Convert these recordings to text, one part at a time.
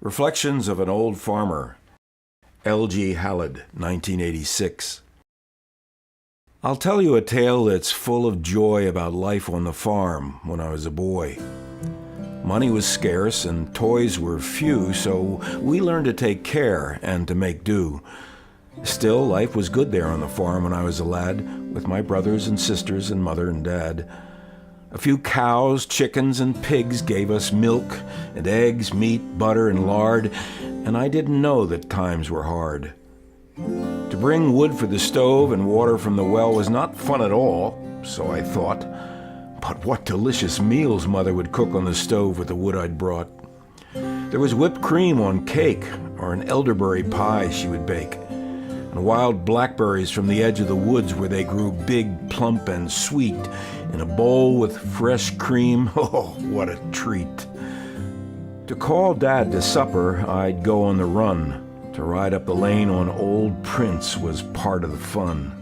Reflections of an Old Farmer, L.G. Hallead, 1986. I'll tell you a tale that's full of joy about life on the farm when I was a boy. Money was scarce and toys were few, so we learned to take care and to make do. Still, life was good there on the farm when I was a lad, with my brothers and sisters and mother and dad. A few cows, chickens, and pigs gave us milk and eggs, meat, butter, and lard, and I didn't know that times were hard. To bring wood for the stove and water from the well was not fun at all, so I thought. But what delicious meals Mother would cook on the stove with the wood I'd brought. There was whipped cream on cake, or an elderberry pie she would bake, and wild blackberries from the edge of the woods where they grew big, plump, and sweet, in a bowl with fresh cream. Oh, what a treat. To call Dad to supper, I'd go on the run. To ride up the lane on Old Prince was part of the fun.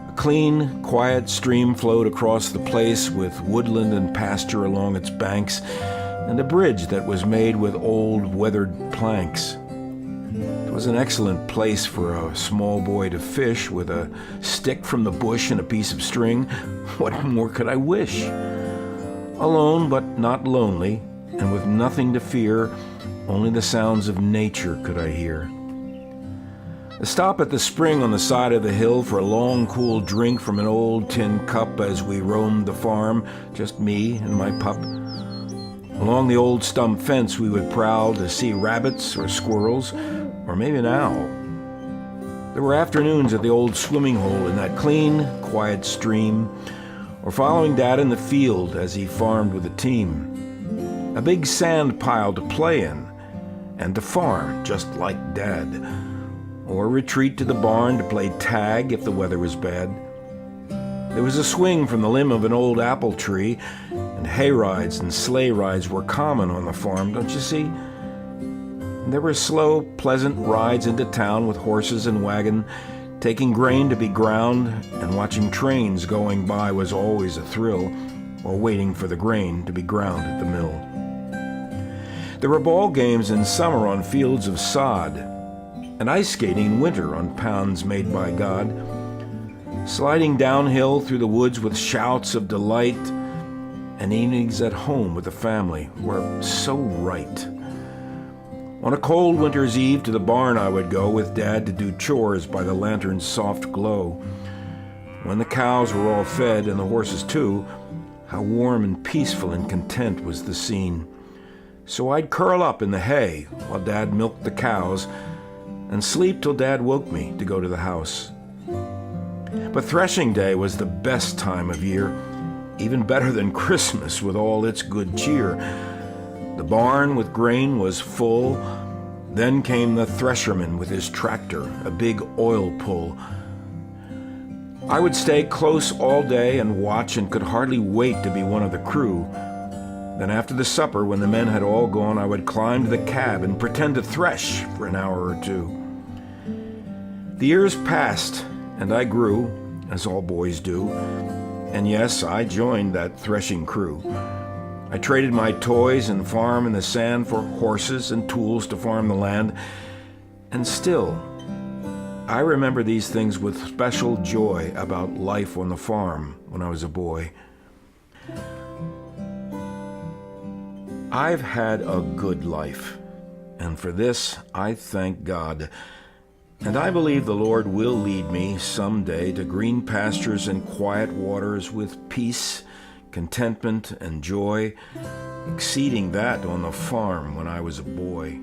A clean, quiet stream flowed across the place with woodland and pasture along its banks, and a bridge that was made with old, weathered planks. It was an excellent place for a small boy to fish with a stick from the bush and a piece of string. What more could I wish? Alone but not lonely, and with nothing to fear, only the sounds of nature could I hear. A stop at the spring on the side of the hill for a long, cool drink from an old tin cup as we roamed the farm, just me and my pup. Along the old stump fence we would prowl to see rabbits or squirrels, or maybe an owl. There were afternoons at the old swimming hole in that clean, quiet stream, or following Dad in the field as he farmed with a team. A big sand pile to play in, and to farm just like Dad. Or retreat to the barn to play tag if the weather was bad. There was a swing from the limb of an old apple tree, and hay rides and sleigh rides were common on the farm, don't you see? And there were slow, pleasant rides into town with horses and wagon, taking grain to be ground, and watching trains going by was always a thrill, while waiting for the grain to be ground at the mill. There were ball games in summer on fields of sod, and ice skating in winter on ponds made by God, sliding downhill through the woods with shouts of delight, and evenings at home with the family were so right. On a cold winter's eve to the barn I would go with Dad to do chores by the lantern's soft glow. When the cows were all fed, and the horses too, how warm and peaceful and content was the scene. So I'd curl up in the hay while Dad milked the cows, and sleep till Dad woke me to go to the house. But threshing day was the best time of year, even better than Christmas with all its good cheer. The barn with grain was full. Then came the thresherman with his tractor, a big oil pull. I would stay close all day and watch, and could hardly wait to be one of the crew. Then after the supper, when the men had all gone, I would climb to the cab and pretend to thresh for an hour or two. The years passed, and I grew, as all boys do, and yes, I joined that threshing crew. I traded my toys and farm in the sand for horses and tools to farm the land, and still, I remember these things with special joy about life on the farm when I was a boy. I've had a good life, and for this I thank God. And I believe the Lord will lead me someday to green pastures and quiet waters with peace, contentment, and joy, exceeding that on the farm when I was a boy.